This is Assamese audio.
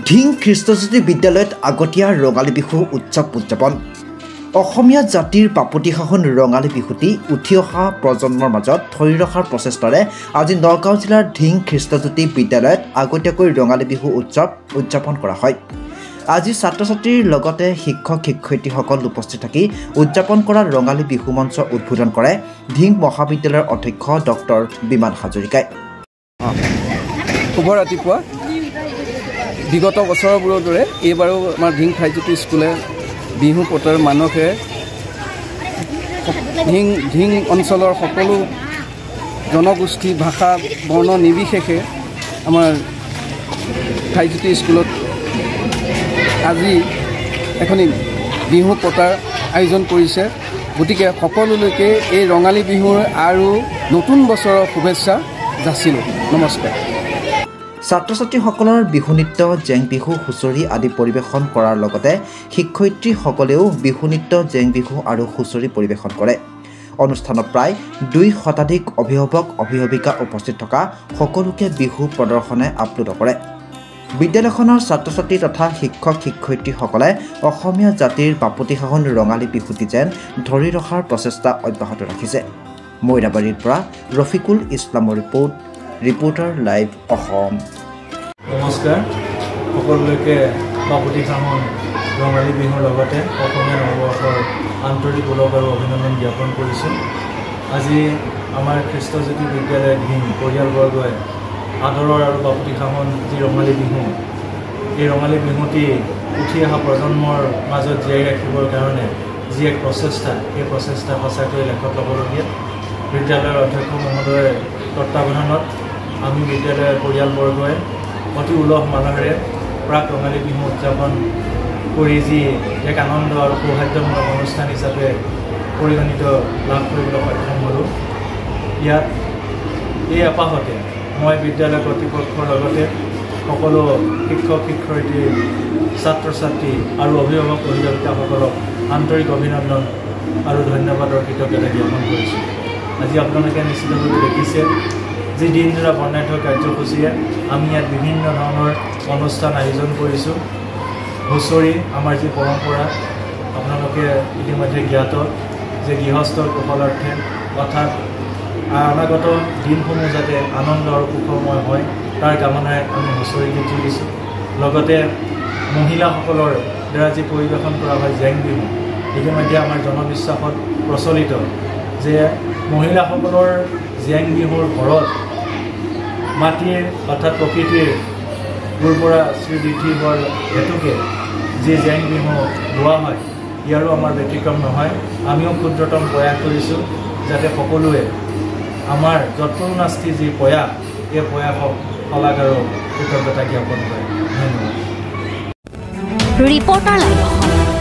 ঢিং খ্ৰীষ্টজ্যোতি বিদ্যালয়ত আগতীয়া ৰঙালী বিহু উৎসৱ উদযাপন। অসমীয়া জাতিৰ বাপতি সাহোন ৰঙালী বিহুটি উঠি অহা প্ৰজন্মৰ মাজত ধৰি ৰখাৰ প্ৰচেষ্টাৰে আজি নগাঁও জিলাৰ ঢিং খ্ৰীষ্টজ্যোতি বিদ্যালয়ত আগতীয়াকৈ ৰঙালী বিহু উৎসৱ উদযাপন কৰা হয়। আজি ছাত্ৰ ছাত্ৰীৰ লগতে শিক্ষক শিক্ষয়িত্ৰীসকল উপস্থিত থাকি উদযাপন কৰা ৰঙালী বিহু মঞ্চ উদ্বোধন কৰে ঢিং মহাবিদ্যালয়ৰ অধ্যক্ষ ডক্টৰ বিমান হাজৰিকাই। শুভ ৰাতিপুৱা। বিগত বছৰবোৰৰ দৰে এইবাৰো আমাৰ ঢিং খ্ৰীষ্টজ্যোতি স্কুলে বিহু পতাৰ মানসে ঢিং অঞ্চলৰ সকলো জনগোষ্ঠী ভাষা বৰ্ণ নিৰ্বিশেষে আমাৰ খ্ৰীষ্টজ্যোতি স্কুলত আজি এখনি বিহু পতাৰ আয়োজন কৰিছে। গতিকে সকলোলৈকে এই ৰঙালী বিহুৰ আৰু নতুন বছৰৰ শুভেচ্ছা যাচিলোঁ। নমস্কাৰ। ছাত্ৰ ছাত্ৰীসকলৰ বিহু নৃত্য, জেং বিহু, হুঁচৰি আদি পৰিৱেশন কৰাৰ লগতে শিক্ষয়িত্ৰীসকলেও বিহু নৃত্য, জেং বিহু আৰু হুঁচৰি পৰিৱেশন কৰে। অনুষ্ঠানত প্ৰায় 2 শতাধিক অভিভাৱক অভিভাৱিকা উপস্থিত থকা সকলোকে বিহু প্ৰদৰ্শনে আপ্লুত কৰে। বিদ্যালয়খনৰ ছাত্ৰ ছাত্ৰী তথা শিক্ষক শিক্ষয়িত্ৰীসকলে অসমীয়া জাতিৰ বাপতি সাহোন ৰঙালী বিহুটি যেন ধৰি ৰখাৰ প্ৰচেষ্টা অব্যাহত ৰাখিছে। মৈৰাবাৰীৰ পৰা ৰফিকুল ইছলামৰ ৰিপৰ্টাৰ লাইভ অসম। নমস্কাৰ। সকলোলৈকে বাপতি সাহোন ৰঙালী বিহুৰ লগতে অসমীয়া নৱবৰ্ষৰ আন্তৰিক ওলগ আৰু অভিনন্দন জ্ঞাপন কৰিছোঁ। আজি আমাৰ খ্ৰীষ্টজ্যোতি বিদ্যালয় ঢিং পৰিয়ালবৰ্গই আদৰৰ আৰু বাপতি সাহোন যি ৰঙালী বিহু, এই ৰঙালী বিহুটি উঠি অহা প্ৰজন্মৰ মাজত জীয়াই ৰাখিবৰ কাৰণে যি এক প্ৰচেষ্টা, এই প্ৰচেষ্টা সঁচাকৈ লেখত ল'বলগীয়া। বিদ্যালয়ৰ অধ্যক্ষ মহোদয়ৰ তত্বাৱধানত আমি বিদ্যালয়ৰ পৰিয়ালবৰ্গই অতি উলহ মালহেৰে প্ৰাক ৰঙালী বিহু উদযাপন কৰি যি এক আনন্দ আৰু সৌহাৰ্দ্যমূলক অনুষ্ঠান হিচাপে পৰিগণিত লাভ কৰিবলৈ সক্ষম হ'লোঁ। ইয়াত এই এপাহতে মই বিদ্যালয় কৰ্তৃপক্ষৰ লগতে সকলো শিক্ষক শিক্ষয়িত্ৰী, ছাত্ৰ ছাত্ৰী আৰু অভিভাৱক অভিভাৱিকাসকলক আন্তৰিক অভিনন্দন আৰু ধন্যবাদৰ কৃতজ্ঞতা জ্ঞাপন কৰিছোঁ। আজি আপোনালোকে নিশ্চিতভাৱে দেখিছে যি দিনজোৰা বৰ্ণাঢ্য কাৰ্যসূচীৰে আমি ইয়াত বিভিন্ন ধৰণৰ অনুষ্ঠান আয়োজন কৰিছোঁ। হুঁচৰি আমাৰ যি পৰম্পৰা, আপোনালোকে ইতিমধ্যে জ্ঞাত যে গৃহস্থৰ কুশলাৰ্থে অৰ্থাৎ অনাগত দিনসমূহ যাতে আনন্দ আৰু সুখময় হয় তাৰ কামনাৰে আমি হুঁচৰি গীত জুৰিছোঁ। লগতে মহিলাসকলৰ দ্বাৰা যি পৰিৱেশন কৰা হয় জেং বিহু, ইতিমধ্যে আমাৰ জনবিশ্বাসত প্ৰচলিত যে মহিলাসকলৰ জেং বিহুৰ ঘৰত মাটিৰ অৰ্থাৎ প্ৰকৃতিৰ উৰ্বৰা শ্ৰীবৃদ্ধি হোৱাৰ হেতুকে যি জেং বিহু গোৱা হয়, ইয়াৰো আমাৰ ব্যতিক্ৰম নহয়। আমিও ক্ষুদ্ৰতম প্ৰয়াস কৰিছোঁ যাতে সকলোৱে আমাৰ যৎপৰোনাস্তি যি প্ৰয়াস, এই প্ৰয়াসক শলাগ আৰু কৃতজ্ঞতা জ্ঞাপন কৰে। ধন্যবাদ। Reporter live Assam.